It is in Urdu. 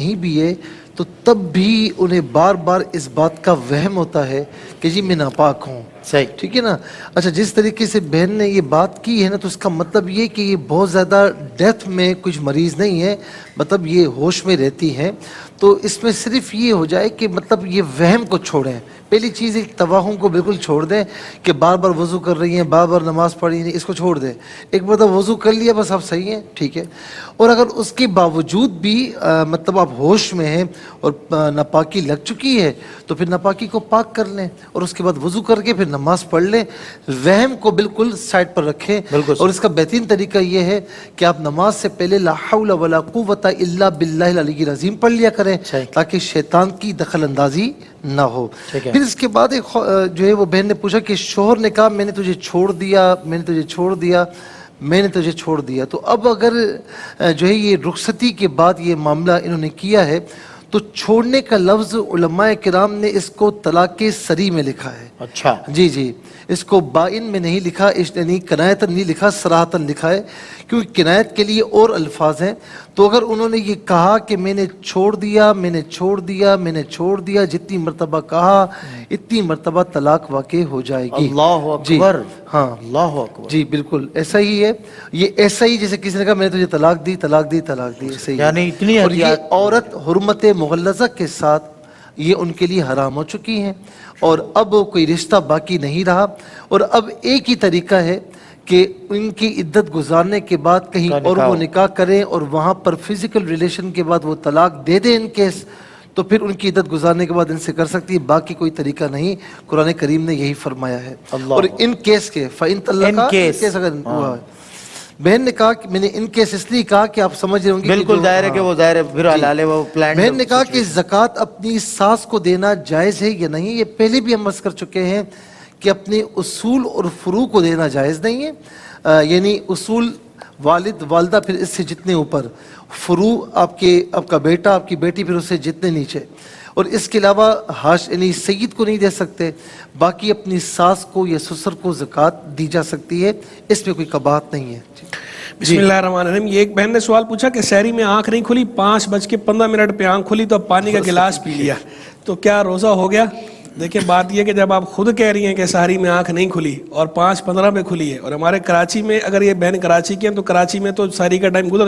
نہیں بھی ہے تو تب بھی انہیں بار بار اس بات کا وہم ہوتا ہے کہ جی میں ناپاک ہوں. صحیح. ٹھیک ہے نا. اچھا جس طریقے سے بہن نے یہ بات کی ہے نا تو اس کا مطلب یہ کہ یہ بہت زیادہ ڈیتھ میں کچھ مریض نہیں ہے, مطلب یہ ہوش میں رہتی ہیں. تو اس میں صرف یہ ہو جائے کہ مطلب یہ وہم کو چھوڑیں. پہلی چیز ایک توہم کو بالکل چھوڑ دیں کہ بار بار وضو کر رہی ہیں, بار بار نماز پڑھی ہیں, اس کو چھوڑ دیں. ایک مطلب وضو کر لیا بس آپ صحیح ہیں, ٹھیک ہے. اور اگر اس کے باوجود بھی مطلب آپ ہوش میں ہیں اور ناپاکی لگ چکی ہے تو پھر ناپاکی کو پاک کر لیں اور اس کے بعد وضو کر کے پھر نماز پڑھ لیں. وہم کو بالکل سائڈ پر رکھیں. اور اس کا بہترین طریقہ یہ ہے کہ آپ نماز سے پہلے لا حول ولا قوت الا باللہ العلی العظیم پڑھ لیا کریں تاکہ شیطان کی دخل اندازی نہ ہو. پھر اس کے بعد ایک جو ہے وہ بہن نے پوچھا کہ شوہر نے کہا میں نے تجھے چھوڑ دیا, میں نے تجھے چھوڑ دیا, میں نے تجھے چھوڑ دیا. تو اب اگر جو ہے یہ رخصتی کے بعد یہ معاملہ انہوں نے کیا ہے تو چھوڑنے کا لفظ علماء کرام نے اس کو طلاق سری میں لکھا ہے. اچھا جی جی, اس کو بائن میں نہیں لکھا, یعنی کنایتاً نہیں لکھا, صراحتاً لکھا ہے کیونکہ کنایت کے لیے اور الفاظ ہیں. تو اگر انہوں نے یہ کہا کہ میں نے چھوڑ دیا, میں نے چھوڑ دیا, میں نے چھوڑ دیا, جتنی مرتبہ کہا اتنی مرتبہ طلاق واقع ہو جائے گی. اللہ اکبر. ہاں اللہ اکبر. جی بالکل ایسا ہی ہے. یہ ایسا ہی جیسے کسی نے کہا میں نے تجھے طلاق دی, طلاق دی, طلاق دی, ایسا ہی ہے. یعنی اتنی اور یہ عورت حرمت مغلظہ کے ساتھ یہ ان کے لیے حرام ہو چکی ہیں اور اب کوئی رشتہ باقی نہیں رہا. اور اب ایک ہی طریقہ ہے کہ ان کی عدت گزارنے کے بعد کہیں اور وہ نکاح کریں اور وہاں پر فزیکل ریلیشن کے بعد وہ طلاق دے دیں ان کیس, تو پھر ان کی عدت گزارنے کے بعد ان سے کر سکتی ہے. باقی کوئی طریقہ نہیں, قرآن کریم نے یہی فرمایا ہے. اور ان کیس کے فَإِن طَلَّقَا کیس اگر ہوا ہے. بہن نے کہا کہ میں نے ان کیس اس لیے کہا کہ آپ سمجھ رہے ہوں گے بالکل ظاہر ہے کہ وہ ظاہر ہے پھر حلال ہے وہ پلان. بہن نے کہا کہ زکوٰۃ اپنی ساس کو دینا جائز ہے یا نہیں. یہ پہلے بھی ہم عرض کر چکے ہیں کہ اپنے اصول اور فروع کو دینا جائز نہیں ہے. یعنی اصول والد والدہ پھر اس سے جتنے اوپر, فروع آپ کا بیٹا آپ کی بیٹی پھر اس سے جتنے نیچے, اور اس کے علاوہ یعنی سید کو نہیں دے سکتے. باقی اپنی ساس کو یا سسر کو زکوٰۃ دی جا سکتی ہے, اس میں کوئی قباحت نہیں ہے. بسم اللہ الرحمن الرحیم. یہ ایک بہن نے سوال پوچھا کہ سحری میں آنکھ نہیں کھلی, 5:15 پہ آنکھ کھلی تو اب پانی کا گلاس پی لیا تو کیا روزہ ہو گیا؟ دیکھیں بات یہ کہ جب آپ خود کہہ رہی ہیں کہ سحری میں آنکھ نہیں کھلی اور 5:15 پہ کھلی ہے, اور ہمارے کراچی میں اگر یہ بہن کراچی کی ہیں تو کراچی میں تو سحری کا ٹائم گزر